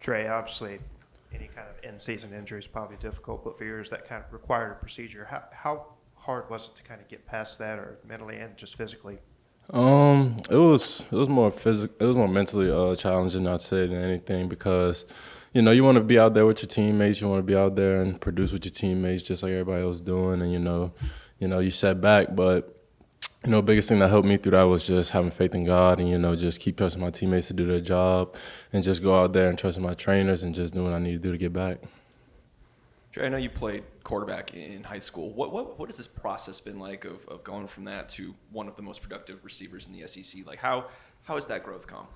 Trey, obviously, any kind of in-season injury is probably difficult, but for yours that kind of required a procedure. How hard was it to kind of get past that, or mentally and just physically? It was more physical. It was more mentally challenging, I'd say, than anything because, you want to be out there with your teammates. You want to be out there and produce with your teammates, just like everybody else doing. And you set back, but biggest thing that helped me through that was just having faith in God and just keep trusting my teammates to do their job, and just go out there and trusting my trainers and just doing what I need to do to get back. Trey, I know you played quarterback in high school. What has this process been like of going from that to one of the most productive receivers in the SEC? Like how has that growth come?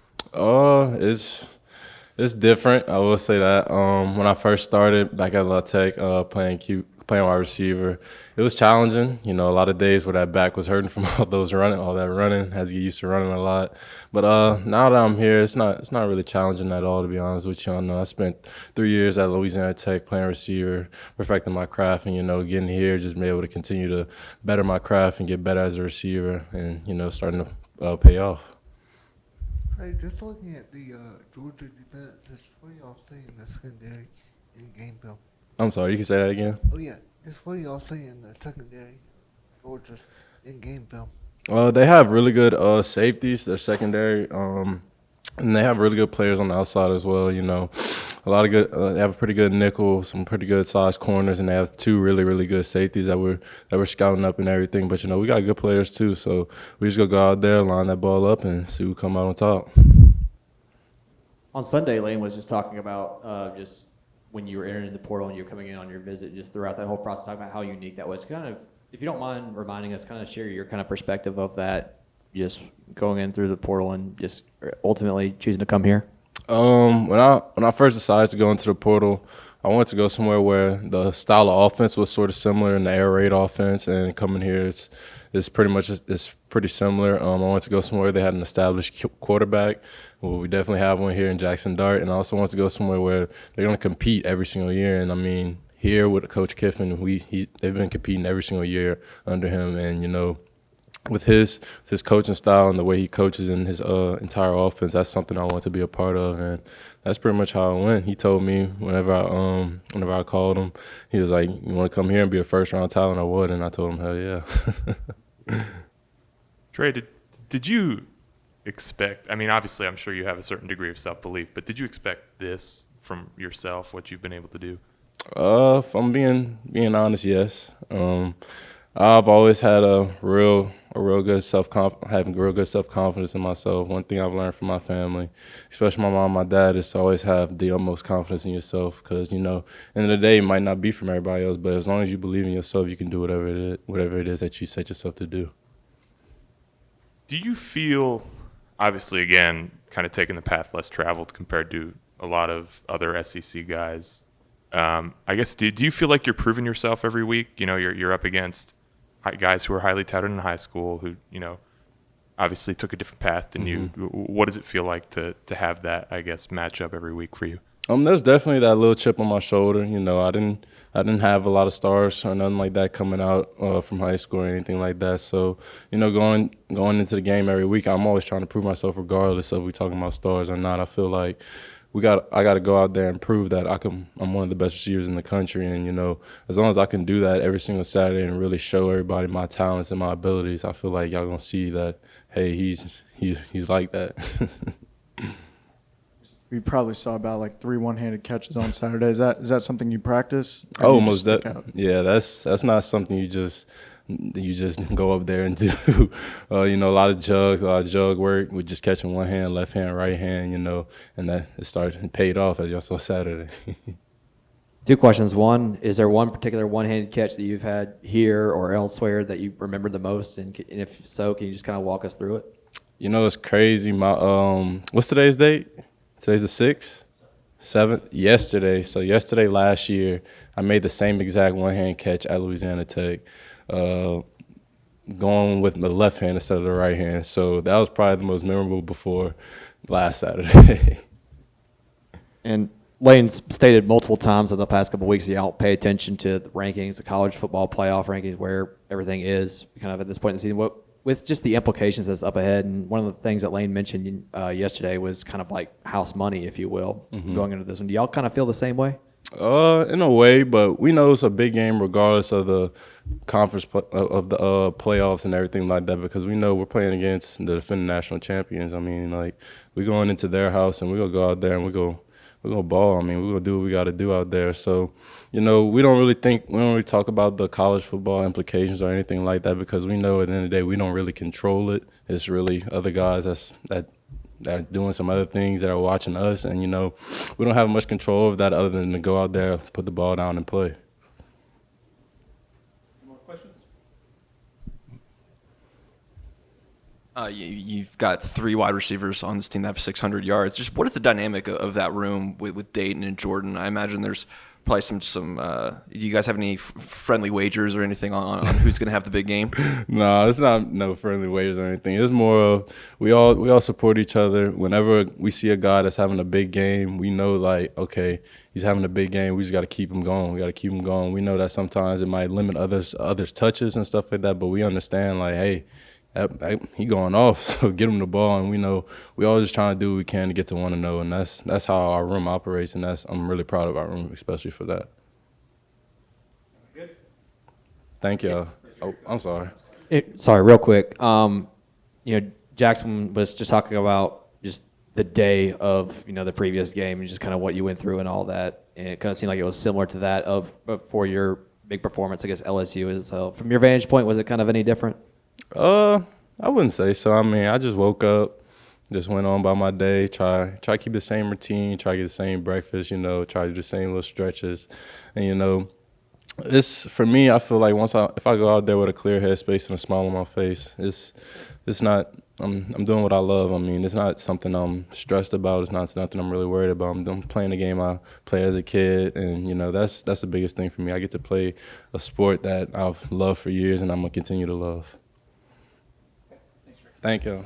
It's different. I will say that. When I first started back at La Tech, playing wide receiver, it was challenging. A lot of days where that back was hurting from all that running. Had to get used to running a lot. But now that I'm here, it's not really challenging at all, to be honest with you. I spent 3 years at Louisiana Tech playing receiver, perfecting my craft, and getting here, just being able to continue to better my craft and get better as a receiver, and starting to pay off. Hey, just looking at the Georgia defense, it's what y'all see in the secondary in game film. I'm sorry, you can say that again? Oh yeah, it's what y'all see in the secondary Georgia in game film. They have really good safeties. They're secondary, and they have really good players on the outside as well. A lot of good. They have a pretty good nickel, some pretty good sized corners, and they have two really, really good safeties that we're scouting up and everything. But we got good players too, so we just gonna go out there, line that ball up, and see who come out on top. On Sunday, Lane was just talking about just when you were entering the portal and you were coming in on your visit, just throughout that whole process, talking about how unique that was. Kind of, if you don't mind reminding us, kind of share your kind of perspective of that, just going in through the portal and just ultimately choosing to come here. When I first decided to go into the portal, I wanted to go somewhere where the style of offense was sort of similar in the air raid offense, and coming here it's pretty similar. I wanted to go somewhere they had an established quarterback. Well, we definitely have one here in Jackson Dart, and I also wanted to go somewhere where they're going to compete every single year. And I mean, here with Coach Kiffin, they've been competing every single year under him, and with his coaching style and the way he coaches in his entire offense, that's something I want to be a part of, and that's pretty much how it went. He told me whenever I called him, he was like, "You want to come here and be a first-round talent?" I would, and I told him, "Hell yeah." Trey, did you expect? I mean, obviously, I'm sure you have a certain degree of self-belief, but did you expect this from yourself? What you've been able to do? If I'm being honest, yes. I've always had having real good self-confidence in myself. One thing I've learned from my family, especially my mom and my dad, is to always have the utmost confidence in yourself, because, end of the day, it might not be from everybody else, but as long as you believe in yourself, you can do whatever it is that you set yourself to do. Do you feel, obviously, again, kind of taking the path less traveled compared to a lot of other SEC guys, I guess, do you feel like you're proving yourself every week? You're up against guys who are highly touted in high school who, obviously took a different path than you. What does it feel like to have that, I guess, match up every week for you? There's definitely that little chip on my shoulder. I didn't have a lot of stars or nothing like that coming out from high school or anything like that. So, going into the game every week, I'm always trying to prove myself regardless of we talking about stars or not. I feel like I got to go out there and prove that I'm one of the best receivers in the country, and as long as I can do that every single Saturday and really show everybody my talents and my abilities, I feel like y'all gonna see that, hey, he's like that. We probably saw about like 3 one-handed catches on Saturday. Is that something you practice? Oh, most definitely. Yeah, that's not something you just go up there and do. A lot of jug work with just catching one hand, left hand, right hand, and that it paid off, as y'all saw Saturday. 2 questions. One, is there one particular one-handed catch that you've had here or elsewhere that you remember the most? And if so, can you just kind of walk us through it? It's crazy. What's today's date? Today's the 6th? 7th? Yesterday. So yesterday last year, I made the same exact one-hand catch at Louisiana Tech, going with the left hand instead of the right hand. So that was probably the most memorable before last Saturday. And Lane's stated multiple times in the past couple of weeks, you don't pay attention to the rankings, the college football playoff rankings, where everything is kind of at this point in the season. with just the implications that's up ahead, and one of the things that Lane mentioned yesterday was kind of like house money, if you will, going into this one. Do y'all kind of feel the same way? In a way, but we know it's a big game regardless of the conference of the playoffs and everything like that, because we know we're playing against the defending national champions. I mean, like, we're going into their house and we're gonna go out there and we're gonna ball. I mean, we're gonna do what we got to do out there. So, we don't really talk about the college football implications or anything like that, because we know at the end of the day we don't really control it. It's really other guys that are doing some other things that are watching us, and we don't have much control of that other than to go out there, put the ball down, and play. More questions? You've got 3 wide receivers on this team that have 600 yards. Just what is the dynamic of that room with Dayton and Jordan? I imagine there's probably some. Do you guys have any friendly wagers or anything on who's going to have the big game? No, it's not no friendly ways or anything. It's more of we all support each other. Whenever we see a guy that's having a big game, we know, like, okay, he's having a big game. We just got to keep him going. We got to keep him going. We know that sometimes it might limit others touches and stuff like that, but we understand, like, hey, he going off, so get him the ball. And we know we always just trying to do what we can to get to 1-0, and that's how our room operates, and I'm really proud of our room, especially for that. Good. Thank y'all. Oh, I'm sorry. Sorry, real quick. Jackson was just talking about just the day of the previous game and just kind of what you went through and all that, and it kind of seemed like it was similar to that for your big performance against LSU. So from your vantage point, was it kind of any different? I wouldn't say so. I mean, I just woke up, just went on by my day, try to keep the same routine, try to get the same breakfast, try to do the same little stretches. And, it's, for me, I feel like if I go out there with a clear headspace and a smile on my face, it's not, I'm doing what I love. I mean, it's not something I'm stressed about. It's not something I'm really worried about. I'm playing the game I play as a kid, and, that's the biggest thing for me. I get to play a sport that I've loved for years, and I'm going to continue to love. Thank you.